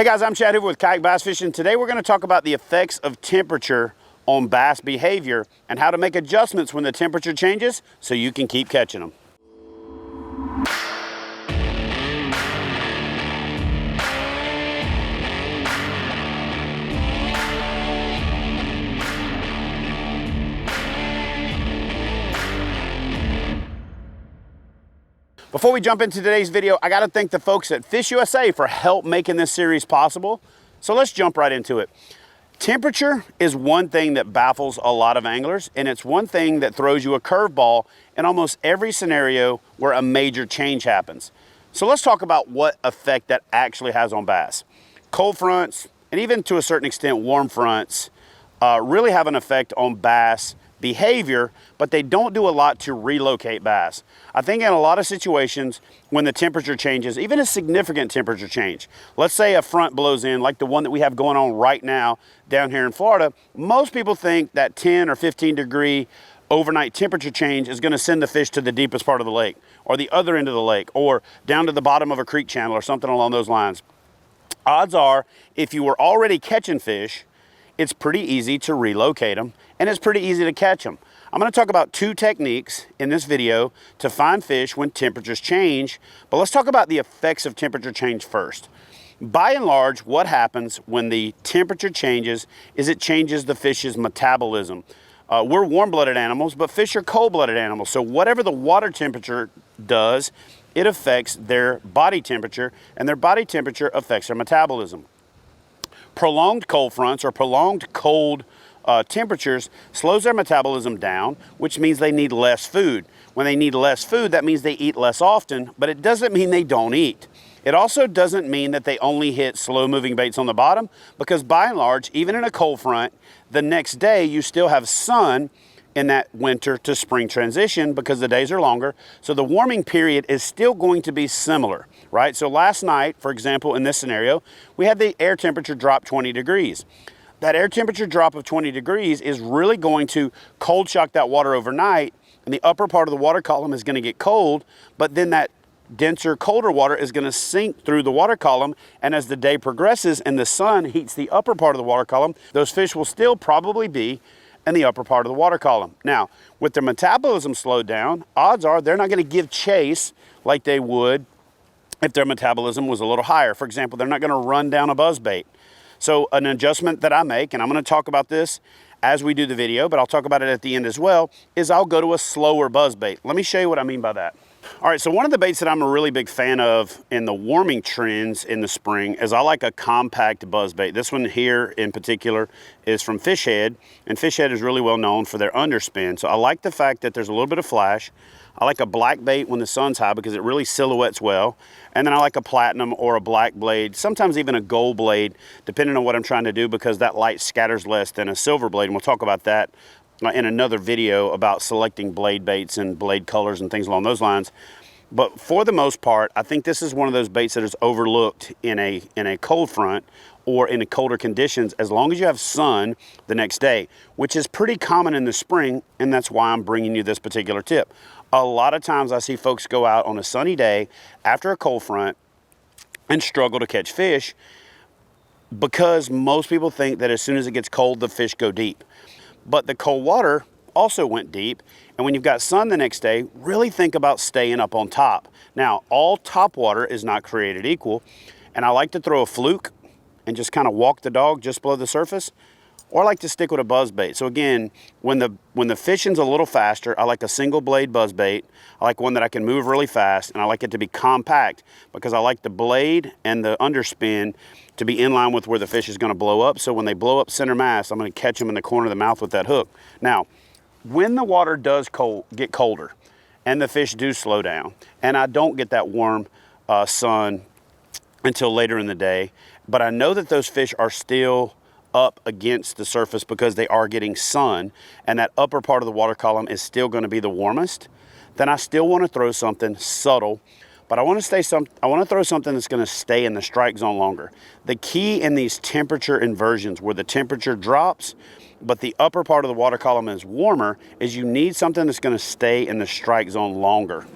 Hey guys, I'm Chad Hoover with Kayak Bass Fishing. Today we're going to talk about the effects of temperature on bass behavior and how to make adjustments when the temperature changes so you can keep catching them. Before we jump into today's video, I got to thank the folks at Fish USA for help making this series possible. So let's jump right into it. Temperature is one thing that baffles a lot of anglers, and it's one thing that throws you a curveball in almost every scenario where a major change happens. So let's talk about what effect that actually has on bass. Cold fronts, and even to a certain extent warm fronts, really have an effect on bass behavior, but they don't do a lot to relocate bass. I think in a lot of situations when the temperature changes, even a significant temperature change, let's say a front blows in like the one that we have going on right now down here in Florida, most people think that 10 or 15 degree overnight temperature change is going to send the fish to the deepest part of the lake or the other end of the lake or down to the bottom of a creek channel or something along those lines. Odds are, if you were already catching fish, it's pretty easy to relocate them, and it's pretty easy to catch them. I'm going to talk about two techniques in this video to find fish when temperatures change, but let's talk about the effects of temperature change first. By and large, what happens when the temperature changes is it changes the fish's metabolism. We're warm-blooded animals, but fish are cold-blooded animals, so whatever the water temperature does, it affects their body temperature, and their body temperature affects their metabolism. Prolonged cold fronts or prolonged cold temperatures slows their metabolism down, which means they need less food. When they need less food, that means they eat less often, but it doesn't mean they don't eat. It also doesn't mean that they only hit slow-moving baits on the bottom, because by and large, even in a cold front, the next day you still have sun in that winter to spring transition because the days are longer. So the warming period is still going to be similar, right? So last night, for example, in this scenario, we had the air temperature drop 20 degrees. That air temperature drop of 20 degrees is really going to cold shock that water overnight, and the upper part of the water column is going to get cold, but then that denser, colder water is going to sink through the water column, and as the day progresses and the sun heats the upper part of the water column, those fish will still probably be in the upper part of the water column. Now, with their metabolism slowed down, odds are they're not going to give chase like they would if their metabolism was a little higher. For example, they're not going to run down a buzzbait. So an adjustment that I make, and I'm going to talk about this as we do the video, but I'll talk about it at the end as well, is I'll go to a slower buzzbait. Let me show you what I mean by that. All right, so one of the baits that I'm a really big fan of in the warming trends in the spring is I like a compact buzzbait. This one here in particular is from Fish Head, and Fish Head is really well known for their underspin. So I like the fact that there's a little bit of flash. I like a black bait when the sun's high because it really silhouettes well. And then I like a platinum or a black blade, sometimes even a gold blade, depending on what I'm trying to do, because that light scatters less than a silver blade. And we'll talk about that in another video about selecting blade baits and blade colors and things along those lines. But for the most part, I think this is one of those baits that is overlooked in a cold front or in colder conditions, as long as you have sun the next day, which is pretty common in the spring, and that's why I'm bringing you this particular tip. A lot of times I see folks go out on a sunny day after a cold front and struggle to catch fish because most people think that as soon as it gets cold, the fish go deep. But the cold water also went deep, and when you've got sun the next day, really think about staying up on top. Now, all top water is not created equal, and I like to throw a fluke and just kind of walk the dog just below the surface, or I like to stick with a buzzbait. So again, when the fishing's a little faster, I like a single blade buzzbait. I like one that I can move really fast, and I like it to be compact because I like the blade and the underspin to be in line with where the fish is going to blow up. So when they blow up center mass, I'm going to catch them in the corner of the mouth with that hook. Now, when the water does get colder and the fish do slow down, and I don't get that warm sun until later in the day, but I know that those fish are still up against the surface because they are getting sun, and that upper part of the water column is still going to be the warmest, then I still want to throw something subtle, but I want to throw something that's going to stay in the strike zone longer. The key in these temperature inversions where the temperature drops but the upper part of the water column is warmer is you need something that's going to stay in the strike zone longer.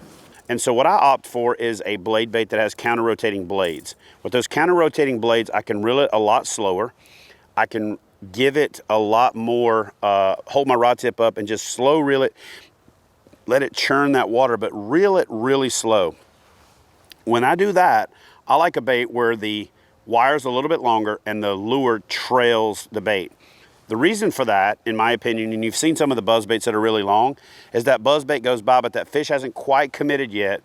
And so what I opt for is a blade bait that has counter-rotating blades. With those counter-rotating blades, I can reel it a lot slower. I can give it a lot more, hold my rod tip up and just slow reel it, let it churn that water, but reel it really slow. When I do that, I like a bait where the wire's a little bit longer and the lure trails the bait. The reason for that, in my opinion, and you've seen some of the buzz baits that are really long, is that buzz bait goes by, but that fish hasn't quite committed yet.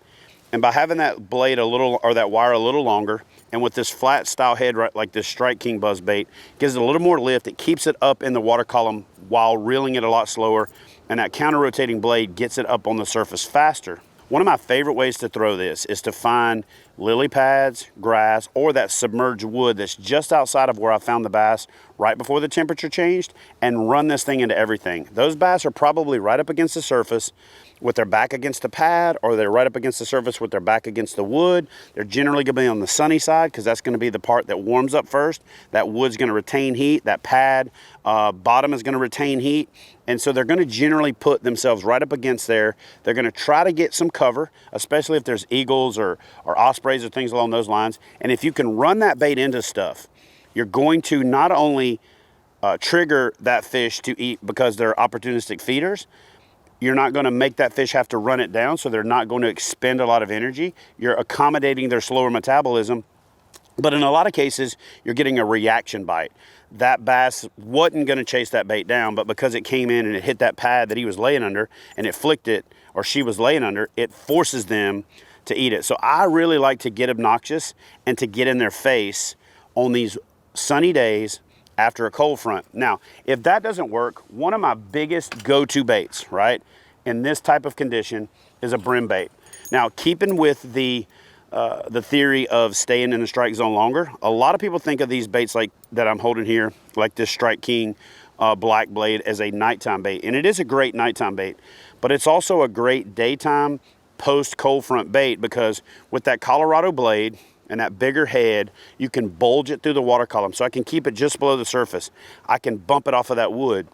And by having that blade a little, or that wire a little longer, and with this flat style head, right, like this Strike King buzz bait, gives it a little more lift. It keeps it up in the water column while reeling it a lot slower. And that counter rotating blade gets it up on the surface faster. One of my favorite ways to throw this is to find lily pads, grass, or that submerged wood that's just outside of where I found the bass right before the temperature changed, and run this thing into everything. Those bass are probably right up against the surface with their back against the pad, or they're right up against the surface with their back against the wood. They're generally gonna be on the sunny side because that's gonna be the part that warms up first. That wood's gonna retain heat, that pad bottom is gonna retain heat. And so they're gonna generally put themselves right up against there. They're gonna try to get some cover, especially if there's eagles or ospreys or things along those lines. And if you can run that bait into stuff, you're going to not only trigger that fish to eat because they're opportunistic feeders, you're not going to make that fish have to run it down, so they're not going to expend a lot of energy. You're accommodating their slower metabolism. But in a lot of cases, you're getting a reaction bite. That bass wasn't going to chase that bait down, but because it came in and it hit that pad that he was laying under, and it flicked it, or she was laying under, it forces them to eat it. So I really like to get obnoxious and to get in their face on these sunny days after a cold front. Now, if that doesn't work, one of my biggest go-to baits, right, in this type of condition is a brim bait. Now, keeping with the theory of staying in the strike zone longer, a lot of people think of these baits like that I'm holding here, like this Strike King black blade, as a nighttime bait. And it is a great nighttime bait, but it's also a great daytime post cold front bait, because with that Colorado blade and that bigger head, you can bulge it through the water column. So I can keep it just below the surface. I can bump it off of that wood.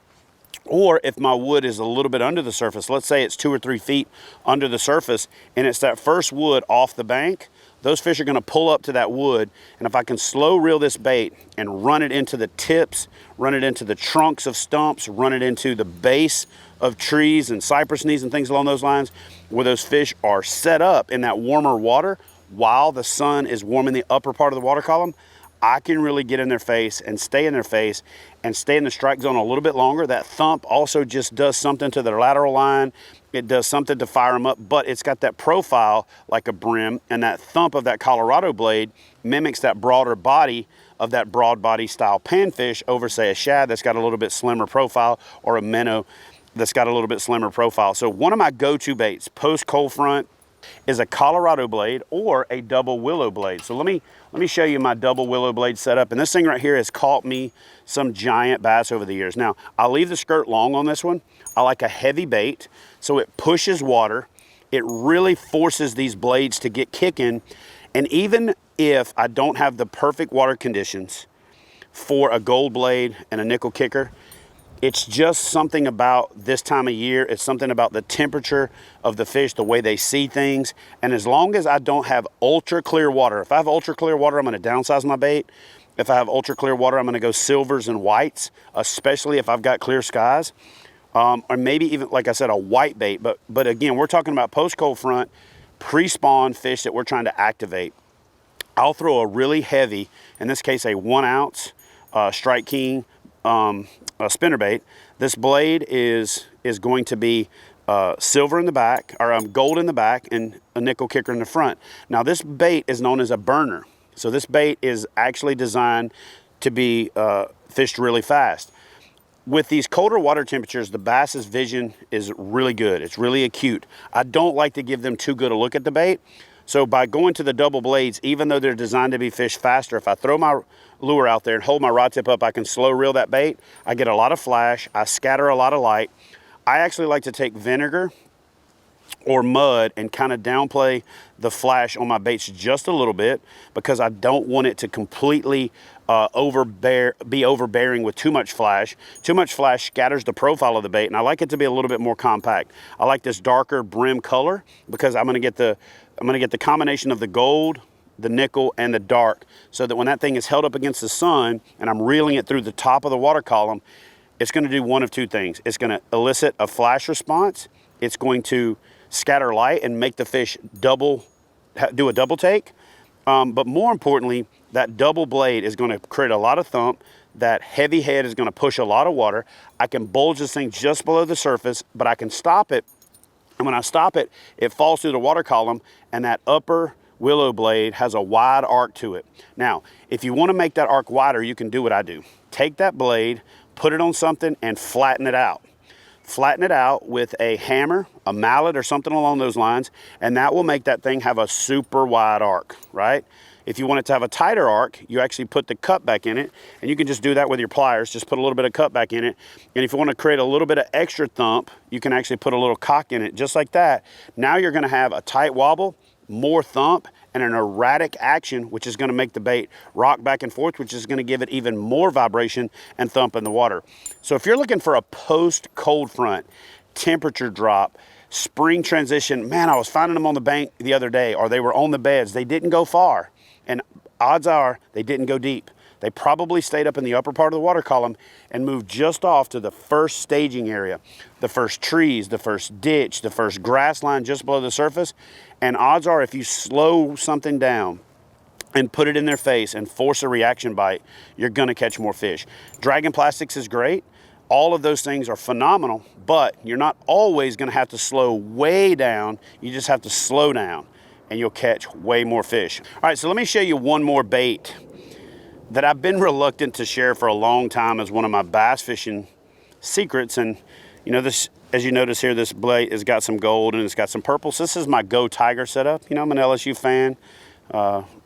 Or if my wood is a little bit under the surface, let's say it's 2 or 3 feet under the surface, and it's that first wood off the bank, those fish are gonna pull up to that wood. And if I can slow reel this bait and run it into the tips, run it into the trunks of stumps, run it into the base of trees and cypress knees and things along those lines, where those fish are set up in that warmer water while the sun is warming the upper part of the water column, I can really get in their face and stay in their face and stay in the strike zone a little bit longer. That thump also just does something to their lateral line. It does something to fire them up, but it's got that profile like a brim, and that thump of that Colorado blade mimics that broader body of that broad body style panfish over, say, a shad that's got a little bit slimmer profile, or a minnow that's got a little bit slimmer profile. So one of my go-to baits post cold front is a Colorado blade or a double willow blade. So let me show you my double willow blade setup. And this thing right here has caught me some giant bass over the years. Now, I'll leave the skirt long on this one. I like a heavy bait, so it pushes water. It really forces these blades to get kicking. And even if I don't have the perfect water conditions for a gold blade and a nickel kicker, it's just something about this time of year. It's something about the temperature of the fish, the way they see things. And as long as I don't have ultra clear water, if I have ultra clear water, I'm gonna downsize my bait. If I have ultra clear water, I'm gonna go silvers and whites, especially if I've got clear skies. Or maybe even, like I said, a white bait. But again, we're talking about post-cold front, pre-spawn fish that we're trying to activate. I'll throw a really heavy, in this case, a 1 ounce Strike King spinnerbait. This blade is going to be silver in the back, or gold in the back, and a nickel kicker in the front. Now this bait is known as a burner. So this bait is actually designed to be fished really fast. With these colder water temperatures, the bass's vision is really good. It's really acute. I don't like to give them too good a look at the bait. So by going to the double blades, even though they're designed to be fished faster, if I throw my lure out there and hold my rod tip up, I can slow reel that bait. I get a lot of flash. I scatter a lot of light. I actually like to take vinegar or mud and kind of downplay the flash on my baits just a little bit, because I don't want it to completely be overbearing with too much flash. Too much flash scatters the profile of the bait, and I like it to be a little bit more compact. I like this darker brim color because I'm gonna get the combination of the gold, the nickel, and the dark, so that when that thing is held up against the sun and I'm reeling it through the top of the water column, it's gonna do one of two things. It's gonna elicit a flash response. It's going to scatter light and make the fish do a double take. But more importantly, that double blade is going to create a lot of thump. That heavy head is going to push a lot of water. I can bulge this thing just below the surface, but I can stop it. And when I stop it, it falls through the water column, and that upper willow blade has a wide arc to it. Now, if you want to make that arc wider, you can do what I do. Take that blade, put it on something, and flatten it out. Flatten it out with a hammer, a mallet, or something along those lines, and that will make that thing have a super wide arc, right? If you want it to have a tighter arc, you actually put the cut back in it, and you can just do that with your pliers. Just put a little bit of cut back in it. And if you want to create a little bit of extra thump, you can actually put a little cock in it, just like that. Now you're going to have a tight wobble, more thump, and an erratic action, which is going to make the bait rock back and forth, which is going to give it even more vibration and thump in the water. So if you're looking for a post cold front, temperature drop, spring transition, man, I was finding them on the bank the other day, or they were on the beds. They didn't go far, and odds are they didn't go deep. They probably stayed up in the upper part of the water column and moved just off to the first staging area, the first trees, the first ditch, the first grass line just below the surface. And odds are, if you slow something down and put it in their face and force a reaction bite, you're gonna catch more fish. Dragon plastics is great. All of those things are phenomenal, but you're not always gonna have to slow way down. You just have to slow down and you'll catch way more fish. All right, so let me show you one more bait that I've been reluctant to share for a long time as one of my bass fishing secrets. And you know, this, as you notice here, this blade has got some gold and it's got some purple. So this is my Go Tiger setup. You know, I'm an LSU fan.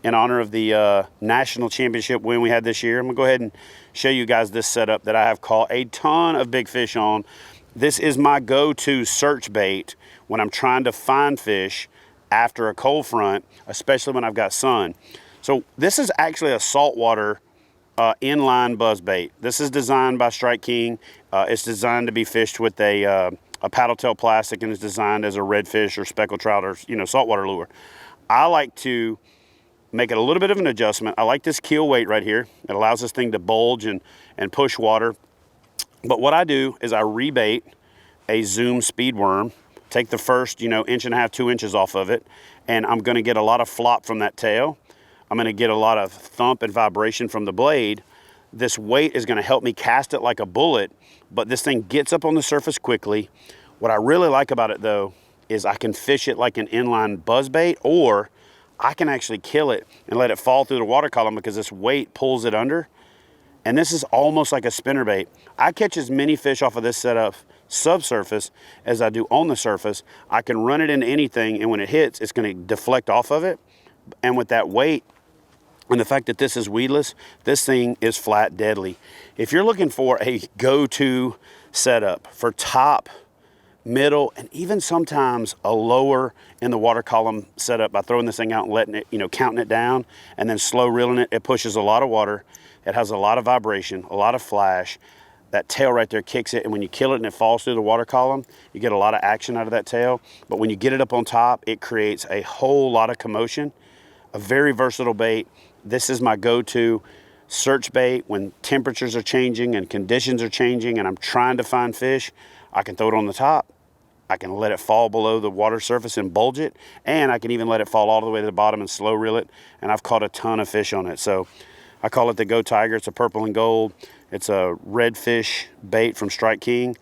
In honor of the national championship win we had this year, I'm gonna go ahead and show you guys this setup that I have caught a ton of big fish on. This is my go-to search bait when I'm trying to find fish after a cold front, especially when I've got sun. So this is actually a saltwater inline buzzbait. This is designed by Strike King. It's designed to be fished with a paddle tail plastic, and is designed as a redfish or speckled trout or, you know, saltwater lure. I like to make it a little bit of an adjustment. I like this keel weight right here. It allows this thing to bulge and push water. But what I do is I rebait a Zoom speed worm, take the first, you know, 1.5 to 2 inches off of it, and I'm gonna get a lot of flop from that tail. I'm gonna get a lot of thump and vibration from the blade. This weight is gonna help me cast it like a bullet, but this thing gets up on the surface quickly. What I really like about it though, is I can fish it like an inline buzzbait, or I can actually kill it and let it fall through the water column because this weight pulls it under. And this is almost like a spinnerbait. I catch as many fish off of this setup subsurface as I do on the surface. I can run it into anything, and when it hits, it's gonna deflect off of it. And with that weight, and the fact that this is weedless, this thing is flat deadly. If you're looking for a go-to setup for top, middle, and even sometimes a lower in the water column setup by throwing this thing out and letting it, you know, counting it down and then slow reeling it, it pushes a lot of water. It has a lot of vibration, a lot of flash. That tail right there kicks it, and when you kill it and it falls through the water column, you get a lot of action out of that tail. But when you get it up on top, it creates a whole lot of commotion. A very versatile bait. This is my go-to search bait when temperatures are changing and conditions are changing and I'm trying to find fish. I can throw it on the top. I can let it fall below the water surface and bulge it, and I can even let it fall all the way to the bottom and slow reel it, and I've caught a ton of fish on it. So I call it the Go Tiger. It's a purple and gold. It's a redfish bait from Strike King.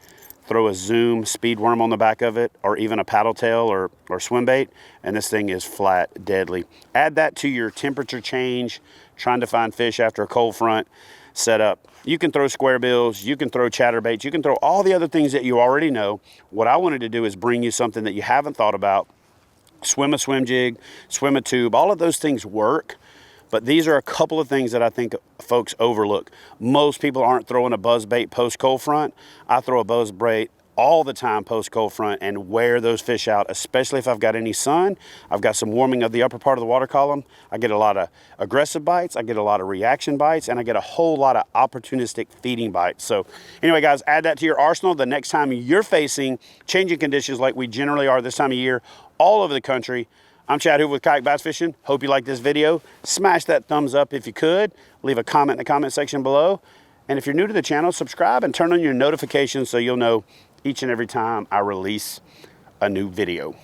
Throw a Zoom speed worm on the back of it, or even a paddle tail or swim bait, and this thing is flat deadly. Add that to your temperature change, trying to find fish after a cold front setup. You can throw square bills, you can throw chatterbaits, you can throw all the other things that you already know. What I wanted to do is bring you something that you haven't thought about. Swim a swim jig, swim a tube, all of those things work. But these are a couple of things that I think folks overlook. Most people aren't throwing a buzzbait post cold front. I throw a buzzbait all the time post cold front and wear those fish out, especially if I've got any sun. I've got some warming of the upper part of the water column. I get a lot of aggressive bites, I get a lot of reaction bites, and I get a whole lot of opportunistic feeding bites. So anyway, guys, add that to your arsenal the next time you're facing changing conditions like we generally are this time of year all over the country. I'm Chad Hoover with Kayak Bass Fishing. Hope you liked this video. Smash that thumbs up if you could. Leave a comment in the comment section below. And if you're new to the channel, subscribe and turn on your notifications so you'll know each and every time I release a new video.